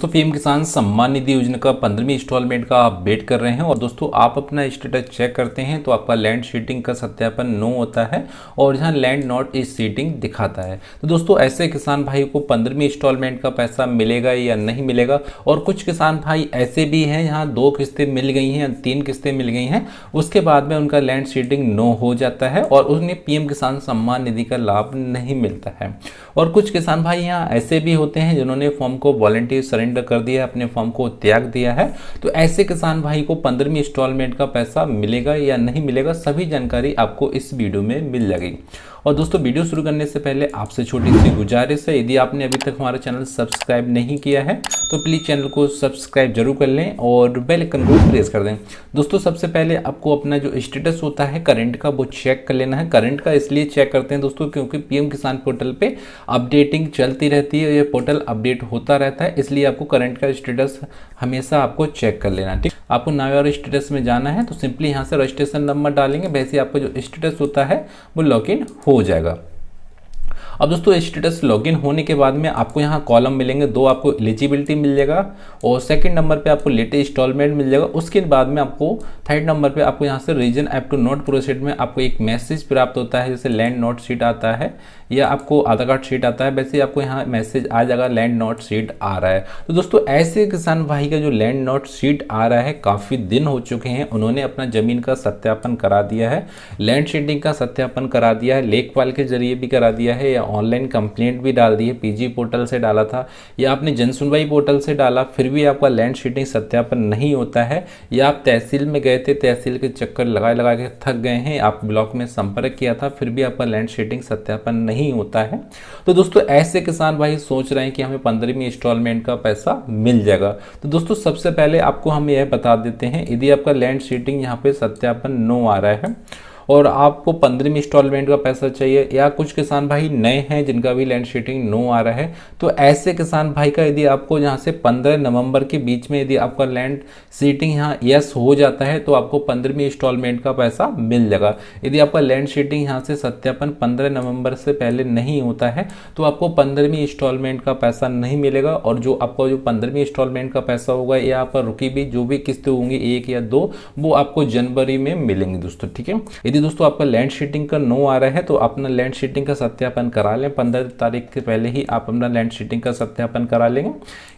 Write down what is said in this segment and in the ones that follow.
दोस्तों पीएम किसान सम्मान निधि योजना का 15वीं इंस्टॉलमेंट का आप वेट कर रहे हैं और दोस्तों आप अपना स्टेटस चेक करते हैं तो आपका लैंड सीटिंग का सत्यापन नो होता है और यहाँ लैंड नॉट इज सीटिंग दिखाता है। तो दोस्तों ऐसे किसान भाई को 15वीं इंस्टॉलमेंट का पैसा मिलेगा या नहीं मिलेगा। और कुछ किसान भाई ऐसे भी हैं यहाँ 2 किस्तें मिल गई हैं, 3 किस्तें मिल गई हैं, उसके बाद में उनका लैंड सीटिंग नो हो जाता है और उन्हें पीएम किसान सम्मान निधि का लाभ नहीं मिलता है। और कुछ किसान भाई यहाँ ऐसे भी होते हैं जिन्होंने फॉर्म को वॉलंटियर सरेंडर कर दिया है, अपने फॉर्म को त्याग दिया है। तो ऐसे किसान भाई को 15वीं इंस्टॉलमेंट का पैसा मिलेगा या नहीं मिलेगा, सभी जानकारी आपको इस वीडियो में मिल जाएगी। और दोस्तों वीडियो शुरू करने से पहले आपसे छोटी सी गुजारिश है, यदि आपने अभी तक हमारा चैनल सब्सक्राइब नहीं किया है तो प्लीज़ चैनल को सब्सक्राइब जरूर कर लें और बेल आइकन को प्रेस कर दें। दोस्तों सबसे पहले आपको अपना जो स्टेटस होता है करंट का वो चेक कर लेना है। करंट का इसलिए चेक करते हैं दोस्तों क्योंकि पीएम किसान पोर्टल पे अपडेटिंग चलती रहती है, ये पोर्टल अपडेट होता रहता है, इसलिए आपको करंट का स्टेटस हमेशा आपको चेक कर लेना। ठीक, आपको नाउ और स्टेटस में जाना है तो सिंपली यहाँ से रजिस्ट्रेशन नंबर डालेंगे, वैसे आपका जो स्टेटस होता है वो लॉगिन हो जाएगा। अब दोस्तों स्टेटस लॉगिन होने के बाद में आपको यहाँ कॉलम मिलेंगे, 2 आपको एलिजिबिलिटी मिल जाएगा और सेकंड नंबर पे आपको लेटेस्ट इंस्टॉलमेंट मिल जाएगा। उसके बाद में आपको थर्ड नंबर पे आपको यहाँ से reason app to not proceed में आपको एक मैसेज प्राप्त होता है, जैसे लैंड नॉट सीट आता है या आपको आधार कार्ड सीट आता है, वैसे आपको यहाँ मैसेज आ जाएगा लैंड नॉट सीट आ रहा है। तो दोस्तों ऐसे किसान भाई का जो लैंड नॉट सीट आ रहा है, काफ़ी दिन हो चुके हैं, उन्होंने अपना ज़मीन का सत्यापन करा दिया है, लैंड सीटिंग का सत्यापन करा दिया है, लेखपाल के जरिए भी करा दिया है या ऑनलाइन कंप्लेंट भी डाल दी है, पीजी पोर्टल से डाला था या आपने जन सुनवाई पोर्टल से डाला, फिर भी आपका लैंड सीटिंग सत्यापन नहीं होता है, या आप तहसील में गए थे, तहसील के चक्कर लगा के थक गए हैं, आप ब्लॉक में संपर्क किया था, फिर भी आपका लैंड सीटिंग सत्यापन नहीं होता है। तो दोस्तों ऐसे किसान भाई सोच रहे हैं कि हमें 15वीं इंस्टॉलमेंट का पैसा मिल जाएगा। तो दोस्तों सबसे पहले आपको हम यह बता देते हैं, यदि आपका लैंड सीटिंग यहाँ पे सत्यापन नो आ रहा है और आपको 15वीं इंस्टॉलमेंट का पैसा चाहिए, या कुछ किसान भाई नए हैं जिनका भी लैंड सीटिंग नो आ रहा है, तो ऐसे किसान भाई का यदि आपको यहाँ से 15 नवंबर के बीच में यदि आपका लैंड सीटिंग यहाँ यस हो जाता है तो आपको 15वीं इंस्टॉलमेंट का पैसा मिल जाएगा। यदि आपका लैंड सीटिंग यहाँ से सत्यापन 15 नवंबर से पहले नहीं होता है तो आपको 15वीं इंस्टॉलमेंट का पैसा नहीं मिलेगा और जो आपका जो 15वीं इंस्टॉलमेंट का पैसा होगा या आपका रुकी भी जो भी किस्तें होंगी 1 या 2 वो आपको जनवरी में मिलेंगे दोस्तों। ठीक है, यदि दोस्तों आपका लैंड सीटिंग का नो आ रहा है तो अपना लैंड सीटिंग का सत्यापन करा लें, 15 तारीख के पहले ही आप अपना लैंड सीटिंग का सत्यापन करा लेंगे।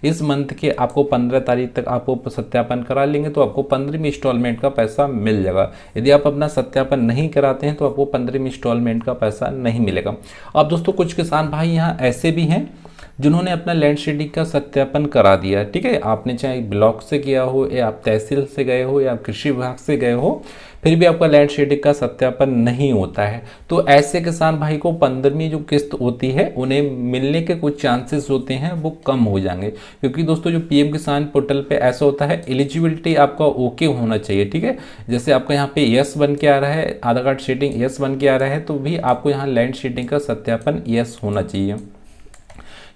इस मंथ के आपको 15 तारीख तक आपको सत्यापन करा लेंगे तो आपको 15वीं इंस्टॉलमेंट का पैसा मिल जाएगा। यदि आप अपना सत्यापन नहीं कराते हैं तो आपको 15वीं इंस्टॉलमेंट का पैसा नहीं मिलेगा। अब दोस्तों कुछ किसान भाई यहाँ ऐसे भी हैं जिन्होंने अपना लैंड सीटिंग का सत्यापन करा दिया है। ठीक है, आपने चाहे ब्लॉक से किया हो या आप तहसील से गए हो या आप कृषि विभाग से गए हो, फिर भी आपका लैंड सीटिंग का सत्यापन नहीं होता है, तो ऐसे किसान भाई को 15वीं जो किस्त होती है उन्हें मिलने के कुछ चांसेस होते हैं वो कम हो जाएंगे, क्योंकि दोस्तों जो पीएम किसान पोर्टल पे ऐसा होता है एलिजिबिलिटी आपका ओके होना चाहिए। ठीक है, जैसे आपका यहाँ पे यस बन के आ रहा है, आधार कार्ड सीटिंग यस बन के आ रहा है, तो भी आपको यहाँ लैंड सीटिंग का सत्यापन यस होना चाहिए,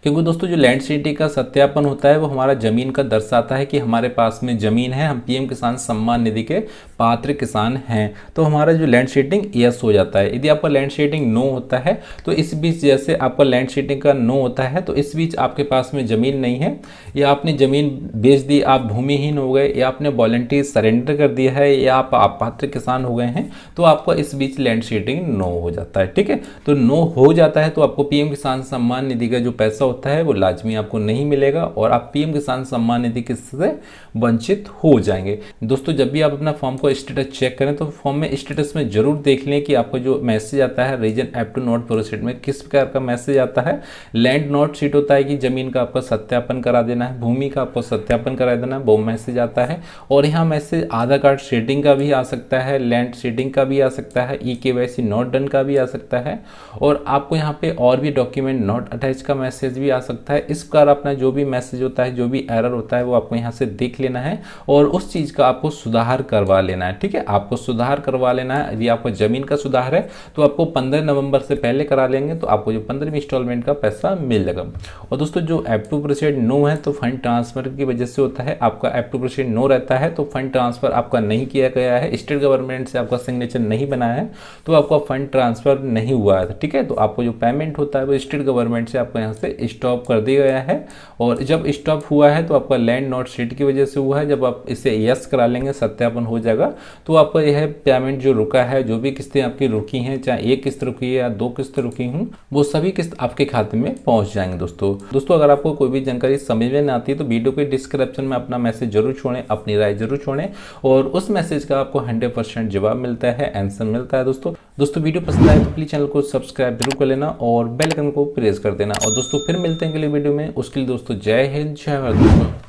क्योंकि दोस्तों जो लैंड सीटिंग का सत्यापन होता है वो हमारा ज़मीन का दर्शाता है कि हमारे पास में ज़मीन है, हम पीएम किसान सम्मान निधि के पात्र किसान हैं, तो हमारा जो लैंड सीटिंग यस हो जाता है। यदि आपका लैंड सीटिंग नो होता है तो इस बीच जैसे आपका लैंड सीटिंग का नो होता है तो इस बीच आपके पास में ज़मीन नहीं है या आपने ज़मीन बेच दी, आप भूमिहीन हो गए या आपने वॉलंटियर सरेंडर कर दिया है या आप अपात्र किसान हो गए हैं, तो आपका इस बीच लैंड सीटिंग नो हो जाता है। ठीक है, तो नो हो जाता है तो आपको पीएम किसान सम्मान निधि का जो पैसा होता है वो लाजमी आपको नहीं मिलेगा और आप पीएम किसान सम्मान निधि किस्त से वंचित हो जाएंगे। दोस्तों जब भी आप अपना फॉर्म को स्टेटस चेक करें तो फॉर्म में स्टेटस में जरूर देख लें कि आपका जो मैसेज आता है reason app to not proceed में किस प्रकार का मैसेज आता है। लैंड नॉट सीट होता है कि जमीन का आपका सत्यापन करा देना है, भूमि का आपको सत्यापन करा देना है, वो मैसेज आता है। और यहाँ मैसेज आधार कार्ड सीटिंग का भी आ सकता है, लैंड सीटिंग का भी आ सकता है, ई-केवाईसी नॉट डन का भी आ सकता है और आपको यहाँ पे और भी डॉक्यूमेंट नॉट अटैच का मैसेज भी आ सकता है। इस प्रकार अपना जो भी मैसेज होता है, जो भी एरर होता है वो आपको यहाँ से देख लेना है और उस चीज़ का आपको सुधार करवा लेना है। ठीक है, आपको सुधार करवा लेना है। यदि आपको जमीन का सुधार है तो आपको 15 नवंबर से पहले करा लेंगे तो आपको जो 15वीं इंस्टॉलमेंट का पैसा मिल जाएगा। और दोस्तों जो ऐप टू प्रोसीड नो है तो फंड ट्रांसफर की वजह से होता है, आपका ऐप टू प्रोसीड नो रहता है तो फंड ट्रांसफर आपका नहीं किया गया है, स्टेट गवर्नमेंट से आपका सिग्नेचर नहीं बना है तो आपका फंड ट्रांसफर नहीं हुआ है। ठीक है, तो आपको जो पेमेंट होता है वो स्टेट गवर्नमेंट से आपको यहाँ से स्टॉप कर दिया गया है। और जब स्टॉप हुआ है तो आपका लैंड नॉट सीट की वजह से हुआ है। जब आप इसे यस करा लेंगे, सत्यापन हो जाएगा, तो आपका यह पेमेंट जो रुका है, जो भी किस्तें आपकी रुकी हैं, चाहे एक किस्त रुकी है या 2 किस्त रुकी हूँ, वो सभी किस्त आपके खाते में पहुंच जाएंगे। दोस्तों अगर आपको कोई भी जानकारी समझ में नहीं आती है तो वीडियो के डिस्क्रिप्शन में अपना मैसेज जरूर छोड़ें, अपनी राय जरूर छोड़ें, और उस मैसेज का आपको 100% जवाब मिलता है, आंसर मिलता है। दोस्तों वीडियो पसंद आए तो प्लीज चैनल को सब्सक्राइब जरूर कर लेना और बेल आइकन को प्रेस कर देना। और दोस्तों फिर मिलते हैं अगले वीडियो में, उसके लिए दोस्तों जय हिंद, जय भारत दोस्तों।